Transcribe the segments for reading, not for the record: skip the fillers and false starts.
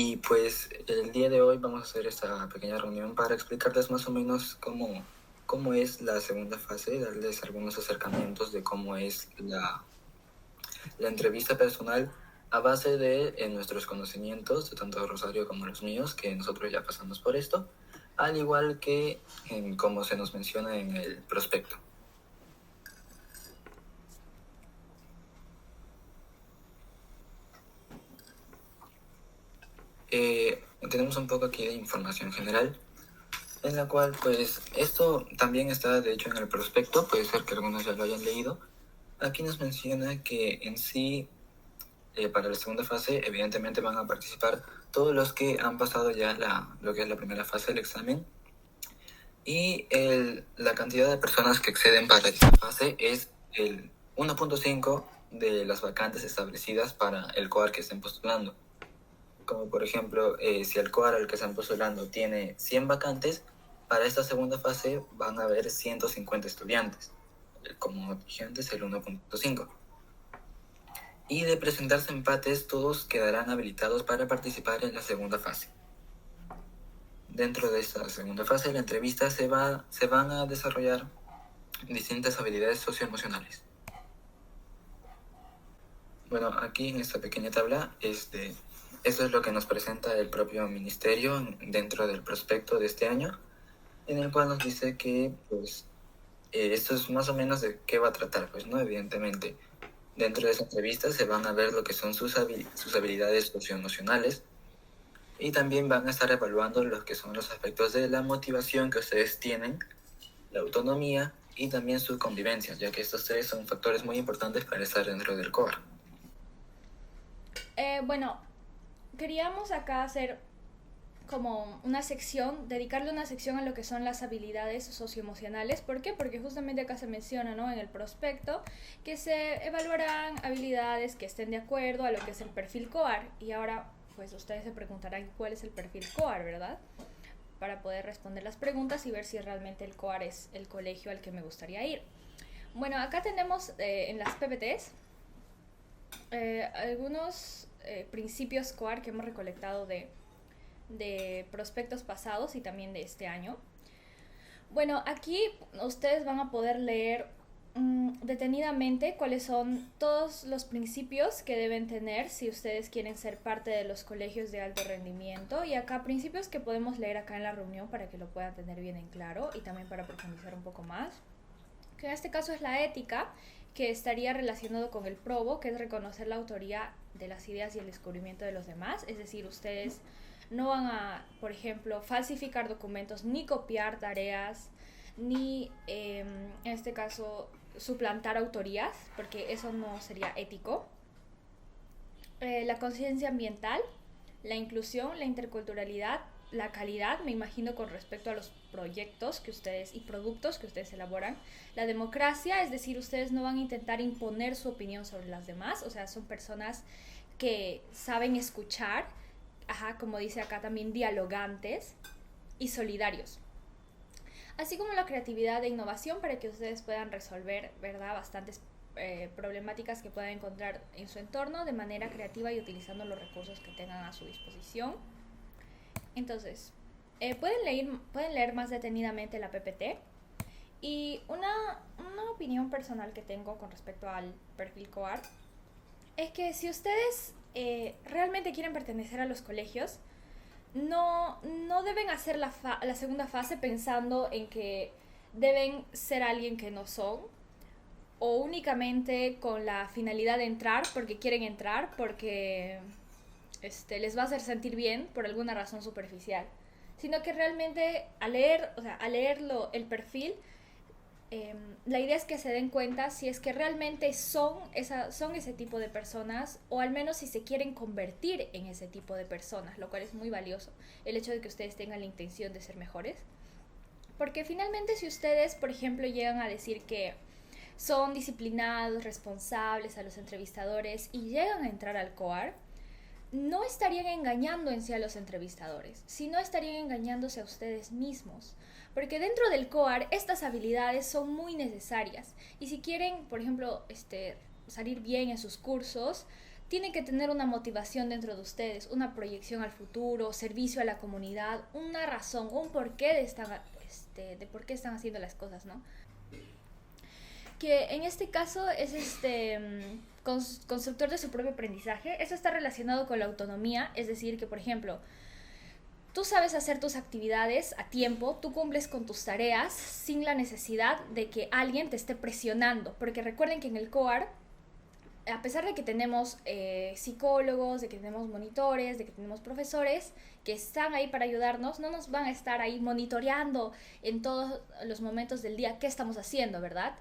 Y pues el día de hoy vamos a hacer esta pequeña reunión para explicarles más o menos cómo es la segunda fase, darles algunos acercamientos de cómo es la entrevista personal a base de nuestros conocimientos, de tanto Rosario como los míos, que nosotros ya pasamos por esto, al igual que como se nos menciona en el prospecto. Tenemos un poco aquí de información general, en la cual pues esto también está de hecho en el prospecto, puede ser que algunos ya lo hayan leído. Aquí nos menciona que en sí para la segunda fase evidentemente van a participar todos los que han pasado ya lo que es la primera fase del examen, y la cantidad de personas que acceden para esta fase es el 1.5 de las vacantes establecidas para el COAR que estén postulando. Como por ejemplo, si el COAR al que están postulando tiene 100 vacantes, para esta segunda fase van a haber 150 estudiantes. Como dije antes, el 1.5. Y de presentarse empates, todos quedarán habilitados para participar en la segunda fase. Dentro de esta segunda fase, la entrevista se van a desarrollar distintas habilidades socioemocionales. Bueno, aquí en esta pequeña tabla, esto es lo que nos presenta el propio ministerio dentro del prospecto de este año, en el cual nos dice que, pues, esto es más o menos de qué va a tratar, pues, ¿no? Evidentemente, dentro de esa entrevista se van a ver lo que son sus habilidades socioemocionales, y también van a estar evaluando lo que son los aspectos de la motivación que ustedes tienen, la autonomía y también su convivencia, ya que estos tres son factores muy importantes para estar dentro del COAR. Bueno, queríamos acá hacer como una sección, dedicarle una sección a lo que son las habilidades socioemocionales. ¿Por qué? Porque justamente acá se menciona, ¿no?, en el prospecto que se evaluarán habilidades que estén de acuerdo a lo que es el perfil COAR. Y ahora, pues ustedes se preguntarán cuál es el perfil COAR, ¿verdad? Para poder responder las preguntas y ver si realmente el COAR es el colegio al que me gustaría ir. Bueno, acá tenemos en las PPTs algunos principios COAR que hemos recolectado de prospectos pasados y también de este año. Bueno, aquí ustedes van a poder leer detenidamente cuáles son todos los principios que deben tener si ustedes quieren ser parte de los colegios de alto rendimiento, y acá principios que podemos leer acá en la reunión para que lo puedan tener bien en claro y también para profundizar un poco más, que en este caso es la ética, que estaría relacionado con el probo, que es reconocer la autoría de las ideas y el descubrimiento de los demás. Es decir, ustedes no van a, por ejemplo, falsificar documentos, ni copiar tareas, ni en este caso suplantar autorías, porque eso no sería ético. La conciencia ambiental, la inclusión, la interculturalidad, la calidad, me imagino, con respecto a los proyectos que ustedes y productos que ustedes elaboran. La democracia, es decir, ustedes no van a intentar imponer su opinión sobre las demás, o sea, son personas que saben escuchar, como dice acá también, dialogantes y solidarios. Así como la creatividad e innovación para que ustedes puedan resolver, ¿verdad?, bastantes problemáticas que puedan encontrar en su entorno de manera creativa y utilizando los recursos que tengan a su disposición. Entonces, pueden leer más detenidamente la PPT. Y una opinión personal que tengo con respecto al perfil COAR es que si ustedes realmente quieren pertenecer a los colegios, no deben hacer la segunda fase pensando en que deben ser alguien que no son, o únicamente con la finalidad de entrar porque quieren entrar, porque les va a hacer sentir bien por alguna razón superficial, sino que realmente al leerlo el perfil, la idea es que se den cuenta si es que realmente son ese tipo de personas, o al menos si se quieren convertir en ese tipo de personas, lo cual es muy valioso, el hecho de que ustedes tengan la intención de ser mejores. Porque finalmente, si ustedes, por ejemplo, llegan a decir que son disciplinados, responsables a los entrevistadores y llegan a entrar al COAR, no estarían engañando en sí a los entrevistadores, sino estarían engañándose a ustedes mismos. Porque dentro del COAR estas habilidades son muy necesarias. Y si quieren, por ejemplo, salir bien en sus cursos, tienen que tener una motivación dentro de ustedes, una proyección al futuro, servicio a la comunidad, una razón, un porqué de por qué están haciendo las cosas, ¿no? Que en este caso es constructor de su propio aprendizaje. Eso está relacionado con la autonomía, es decir, que por ejemplo, tú sabes hacer tus actividades a tiempo, tú cumples con tus tareas sin la necesidad de que alguien te esté presionando, porque recuerden que en el COAR, a pesar de que tenemos psicólogos, de que tenemos monitores, de que tenemos profesores que están ahí para ayudarnos, no nos van a estar ahí monitoreando en todos los momentos del día qué estamos haciendo, ¿verdad?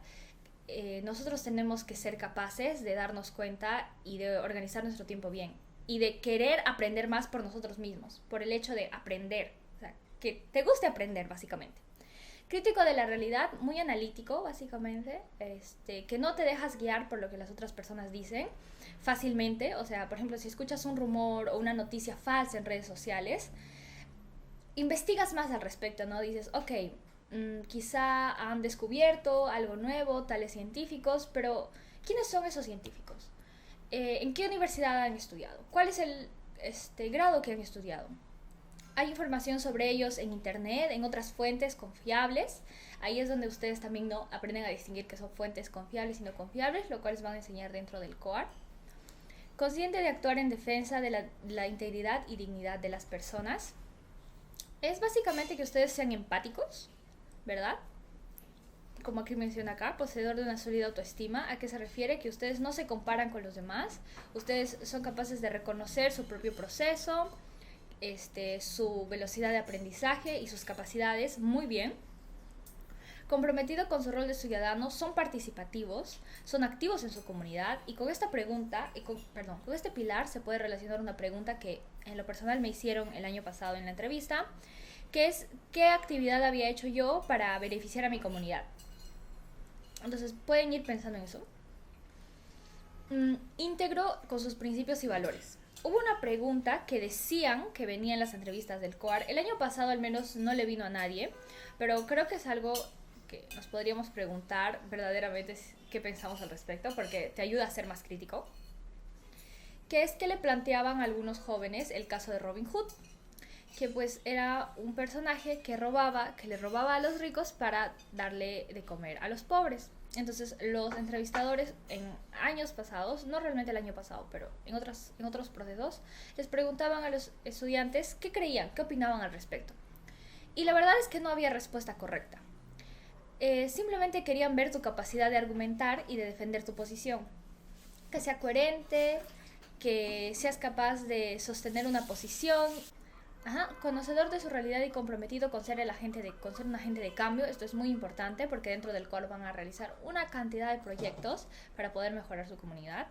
Nosotros tenemos que ser capaces de darnos cuenta y de organizar nuestro tiempo bien y de querer aprender más por nosotros mismos, por el hecho de aprender, o sea, que te guste aprender básicamente. Crítico de la realidad, muy analítico básicamente, que no te dejas guiar por lo que las otras personas dicen fácilmente, o sea, por ejemplo, si escuchas un rumor o una noticia falsa en redes sociales, investigas más al respecto, ¿no? Dices, ok, quizá han descubierto algo nuevo, tales científicos, pero ¿quiénes son esos científicos? ¿En qué universidad han estudiado? ¿Cuál es el grado que han estudiado? Hay información sobre ellos en internet, en otras fuentes confiables. Ahí es donde ustedes también no aprenden a distinguir que son fuentes confiables y no confiables, lo cual les van a enseñar dentro del COAR. Consciente de actuar en defensa de la integridad y dignidad de las personas. Es básicamente que ustedes sean empáticos, ¿verdad? Como aquí menciona acá, poseedor de una sólida autoestima. ¿A qué se refiere? Que ustedes no se comparan con los demás. Ustedes son capaces de reconocer su propio proceso, su velocidad de aprendizaje y sus capacidades muy bien. Comprometido con su rol de ciudadano, son participativos, son activos en su comunidad y con esta pregunta, con este pilar se puede relacionar una pregunta que en lo personal me hicieron el año pasado en la entrevista, que es ¿qué actividad había hecho yo para beneficiar a mi comunidad? Entonces pueden ir pensando en eso. Íntegro con sus principios y valores. Hubo una pregunta que decían que venía en las entrevistas del COAR. El año pasado al menos no le vino a nadie, pero creo que es algo que nos podríamos preguntar verdaderamente qué pensamos al respecto, porque te ayuda a ser más crítico. Que es que le planteaban a algunos jóvenes el caso de Robin Hood, que pues era un personaje que le robaba a los ricos para darle de comer a los pobres. Entonces los entrevistadores en años pasados, no realmente el año pasado, pero en otros procesos, les preguntaban a los estudiantes qué creían, qué opinaban al respecto. Y la verdad es que no había respuesta correcta. Simplemente querían ver tu capacidad de argumentar y de defender tu posición. Que sea coherente, que seas capaz de sostener una posición. Conocedor de su realidad y comprometido con ser un agente de cambio. Esto es muy importante porque dentro del cual van a realizar una cantidad de proyectos para poder mejorar su comunidad.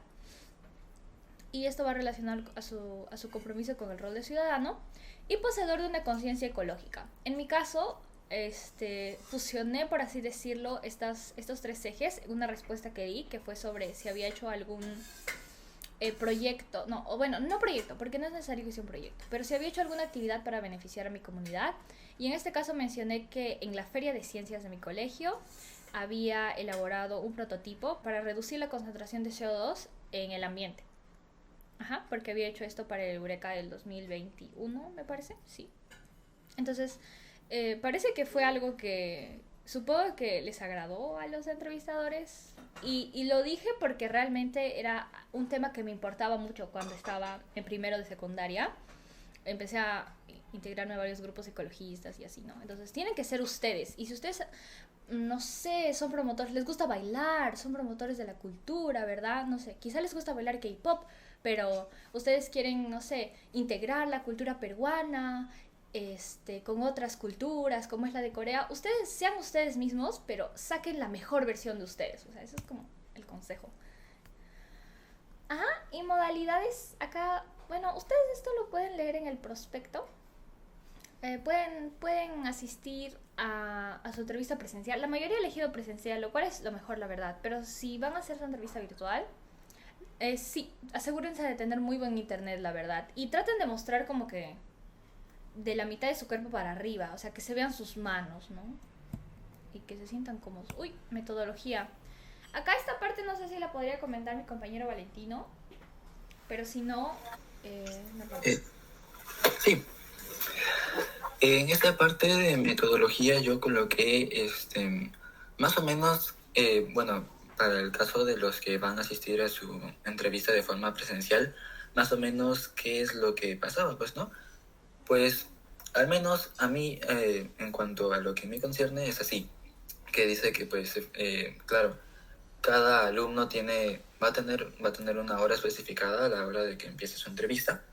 Y esto va relacionado a su compromiso con el rol de ciudadano. Y poseedor de una conciencia ecológica. En mi caso, fusioné, por así decirlo, estos tres ejes en una respuesta que di, que fue sobre si había hecho algún proyecto, no proyecto, porque no es necesario que sea un proyecto, pero si había hecho alguna actividad para beneficiar a mi comunidad. Y en este caso mencioné que en la feria de ciencias de mi colegio había elaborado un prototipo para reducir la concentración de CO2 en el ambiente. Porque había hecho esto para el Eureka del 2021, me parece, sí. Entonces, parece que fue algo que supongo que les agradó a los entrevistadores y lo dije porque realmente era un tema que me importaba mucho cuando estaba en primero de secundaria. Empecé a integrarme a varios grupos ecologistas y así, ¿no? Entonces tienen que ser ustedes. Y si ustedes, no sé, son promotores, les gusta bailar, son promotores de la cultura, ¿verdad? No sé, quizá les gusta bailar K-pop, pero ustedes quieren, no sé, integrar la cultura peruana con otras culturas, como es la de Corea. Ustedes sean ustedes mismos, pero saquen la mejor versión de ustedes. O sea, eso es como el consejo. Y modalidades acá, bueno, ustedes esto lo pueden leer en el prospecto. Pueden asistir a su entrevista presencial. La mayoría ha elegido presencial, lo cual es lo mejor, la verdad. Pero si van a hacer su entrevista virtual, sí, asegúrense de tener muy buen internet, la verdad. Y traten de mostrar como que de la mitad de su cuerpo para arriba, o sea, que se vean sus manos, ¿no? Y que se sientan cómodos. Metodología. Acá esta parte no sé si la podría comentar mi compañero Valentino. pero si no, normal. Sí, en esta parte de metodología yo coloqué más o menos, bueno, para el caso de los que van a asistir a su entrevista de forma presencial, más o menos qué es lo que pasaba, pues, ¿no? Pues al menos a mí, en cuanto a lo que me concierne, es así, que dice que, pues, claro, cada alumno va a tener una hora especificada a la hora de que empiece su entrevista.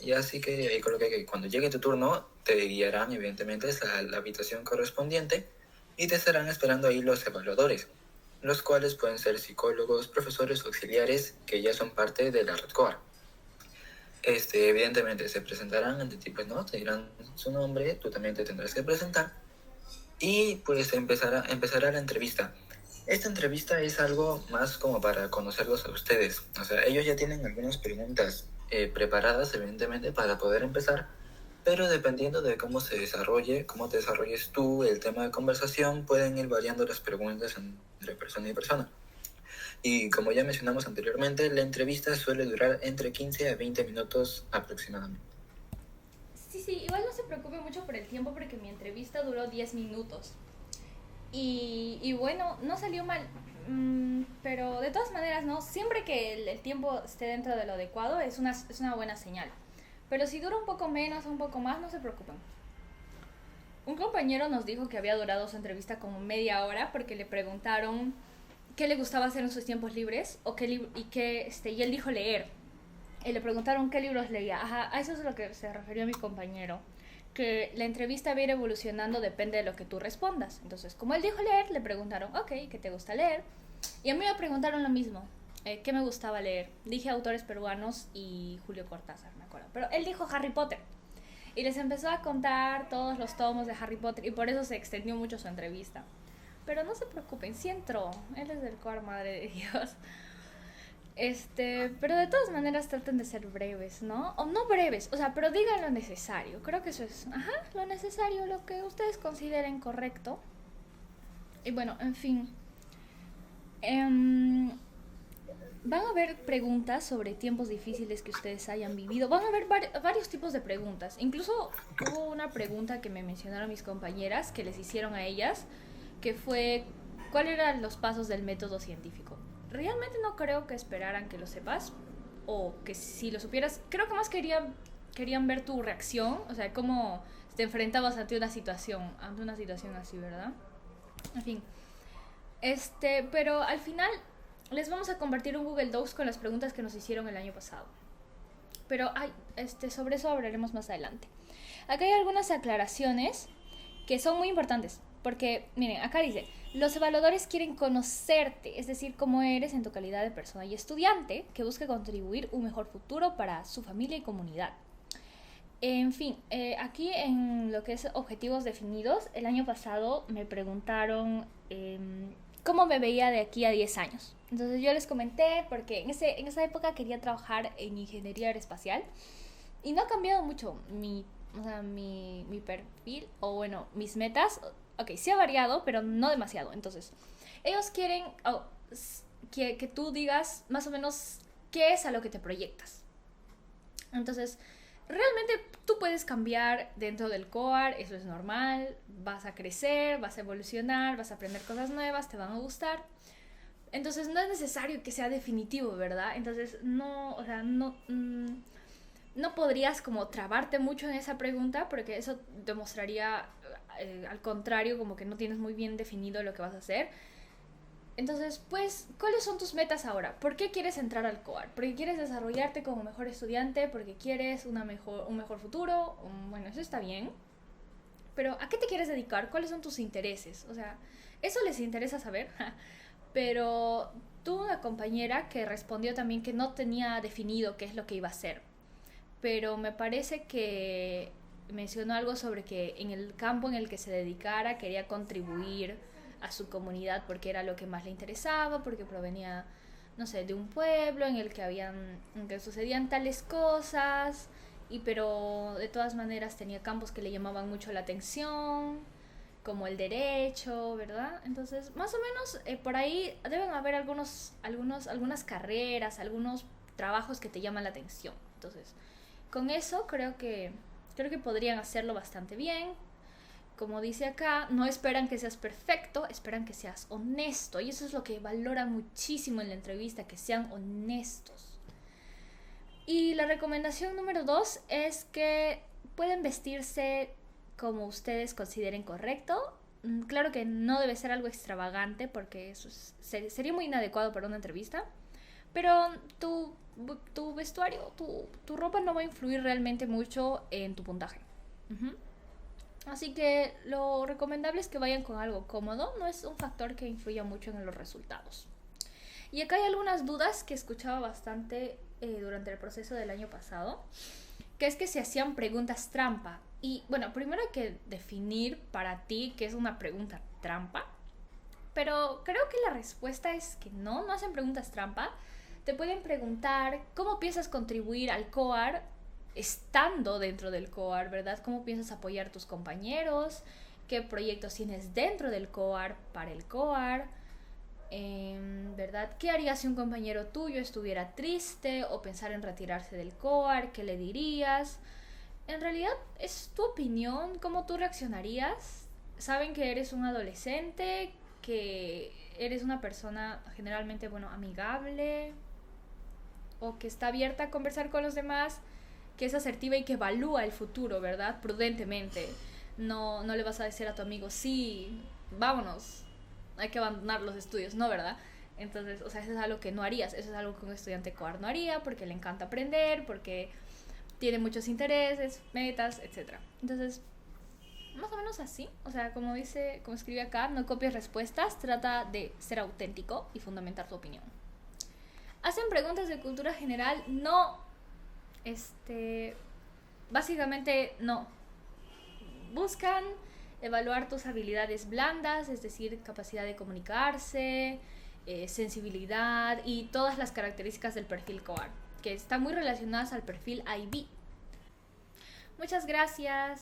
Y así que ahí coloqué que cuando llegue tu turno, te guiarán evidentemente a la habitación correspondiente y te estarán esperando ahí los evaluadores, los cuales pueden ser psicólogos, profesores auxiliares que ya son parte de la red COAR. Evidentemente se presentarán ante ti, pues, ¿no? Te dirán su nombre, tú también te tendrás que presentar y pues empezará la entrevista. Esta entrevista es algo más como para conocerlos a ustedes. O sea, ellos ya tienen algunas preguntas preparadas, evidentemente, para poder empezar, pero dependiendo de cómo se desarrolle, cómo te desarrolles tú el tema de conversación, pueden ir variando las preguntas entre persona y persona. Y como ya mencionamos anteriormente, la entrevista suele durar entre 15 a 20 minutos aproximadamente. Sí, sí, igual no se preocupe mucho por el tiempo porque mi entrevista duró 10 minutos. Y bueno, no salió mal. Pero de todas maneras, ¿no? Siempre que el tiempo esté dentro de lo adecuado es una buena señal. Pero si dura un poco menos o un poco más, no se preocupen. Un compañero nos dijo que había durado su entrevista como media hora porque le preguntaron qué le gustaba hacer en sus tiempos libres o y él dijo leer. Y le preguntaron qué libros leía. Ajá, a eso es lo que se refirió mi compañero. Que la entrevista va a ir evolucionando depende de lo que tú respondas. Entonces, como él dijo leer, le preguntaron, ok, ¿qué te gusta leer? Y a mí me preguntaron lo mismo. ¿Qué me gustaba leer? Dije autores peruanos y Julio Cortázar, me acuerdo. Pero él dijo Harry Potter. Y les empezó a contar todos los tomos de Harry Potter y por eso se extendió mucho su entrevista. Pero no se preocupen, sí entró. Él es del core, madre de Dios. Pero de todas maneras traten de ser breves, ¿no? O no breves, o sea, pero digan lo necesario. Creo que eso es, ajá, lo necesario, lo que ustedes consideren correcto. Y bueno, en fin. Van a haber preguntas sobre tiempos difíciles que ustedes hayan vivido. Van a haber varios tipos de preguntas. Incluso hubo una pregunta que me mencionaron mis compañeras, que les hicieron a ellas, que fue, ¿cuáles eran los pasos del método científico? Realmente no creo que esperaran que lo sepas, o que si lo supieras, creo que más querían ver tu reacción, o sea, cómo te enfrentabas ante una situación así, ¿verdad? En fin, pero al final les vamos a compartir un Google Docs con las preguntas que nos hicieron el año pasado. Pero sobre eso hablaremos más adelante. Acá hay algunas aclaraciones que son muy importantes. Porque, miren, acá dice, los evaluadores quieren conocerte, es decir, cómo eres en tu calidad de persona y estudiante que busca contribuir un mejor futuro para su familia y comunidad. En fin, aquí en lo que es objetivos definidos, el año pasado me preguntaron cómo me veía de aquí a 10 años. Entonces yo les comenté, porque en esa época quería trabajar en ingeniería aeroespacial y no ha cambiado mucho mi perfil, o bueno, mis metas. Ok, sí ha variado, pero no demasiado. Entonces, ellos quieren que tú digas más o menos qué es a lo que te proyectas. Entonces, realmente tú puedes cambiar dentro del COAR, eso es normal, vas a crecer, vas a evolucionar, vas a aprender cosas nuevas, te van a gustar. Entonces no es necesario que sea definitivo, ¿verdad? Entonces no, o sea, no podrías como trabarte mucho en esa pregunta porque eso demostraría al contrario como que no tienes muy bien definido lo que vas a hacer. Entonces, pues, ¿cuáles son tus metas ahora? ¿Por qué quieres entrar al COAR? ¿Porque quieres desarrollarte como mejor estudiante? ¿Porque quieres un mejor futuro? Bueno, eso está bien. Pero ¿a qué te quieres dedicar? ¿Cuáles son tus intereses? O sea, eso les interesa saber. Pero tuve una compañera que respondió también que no tenía definido qué es lo que iba a hacer. Pero me parece que mencionó algo sobre que en el campo en el que se dedicara quería contribuir a su comunidad porque era lo que más le interesaba, porque provenía, no sé, de un pueblo en que sucedían tales cosas, pero de todas maneras tenía campos que le llamaban mucho la atención, como el derecho, ¿verdad? Entonces, más o menos por ahí deben haber algunas carreras, algunos trabajos que te llaman la atención. Entonces, con eso creo que podrían hacerlo bastante bien. Como dice acá, no esperan que seas perfecto, esperan que seas honesto. Y eso es lo que valoran muchísimo en la entrevista, que sean honestos. Y la recomendación número 2 es que pueden vestirse como ustedes consideren correcto. Claro que no debe ser algo extravagante porque eso sería muy inadecuado para una entrevista. Pero tu vestuario, tu ropa no va a influir realmente mucho en tu puntaje. Así que lo recomendable es que vayan con algo cómodo, no es un factor que influya mucho en los resultados. Y acá hay algunas dudas que escuchaba bastante durante el proceso del año pasado, que es que se hacían preguntas trampa. Y bueno, primero hay que definir para ti qué es una pregunta trampa, pero creo que la respuesta es que no hacen preguntas trampa. Te pueden preguntar cómo piensas contribuir al COAR estando dentro del COAR, ¿verdad? ¿Cómo piensas apoyar a tus compañeros? ¿Qué proyectos tienes dentro del COAR para el COAR? ¿Verdad? ¿Qué harías si un compañero tuyo estuviera triste o pensara en retirarse del COAR? ¿Qué le dirías? En realidad es tu opinión, cómo tú reaccionarías. Saben que eres un adolescente, que eres una persona generalmente, amigable, o que está abierta a conversar con los demás, que es asertiva y que evalúa el futuro, ¿verdad? Prudentemente. No le vas a decir a tu amigo, sí, vámonos, hay que abandonar los estudios, ¿no? ¿Verdad? Entonces, eso es algo que no harías, eso es algo que un estudiante COAR no haría, porque le encanta aprender, porque tiene muchos intereses, metas, etc. Entonces, más o menos así, como escribe acá, no copies respuestas, trata de ser auténtico y fundamentar tu opinión. ¿Hacen preguntas de cultura general? No. Básicamente no. Buscan evaluar tus habilidades blandas, es decir, capacidad de comunicarse, sensibilidad y todas las características del perfil COAR, que están muy relacionadas al perfil IB. Muchas gracias.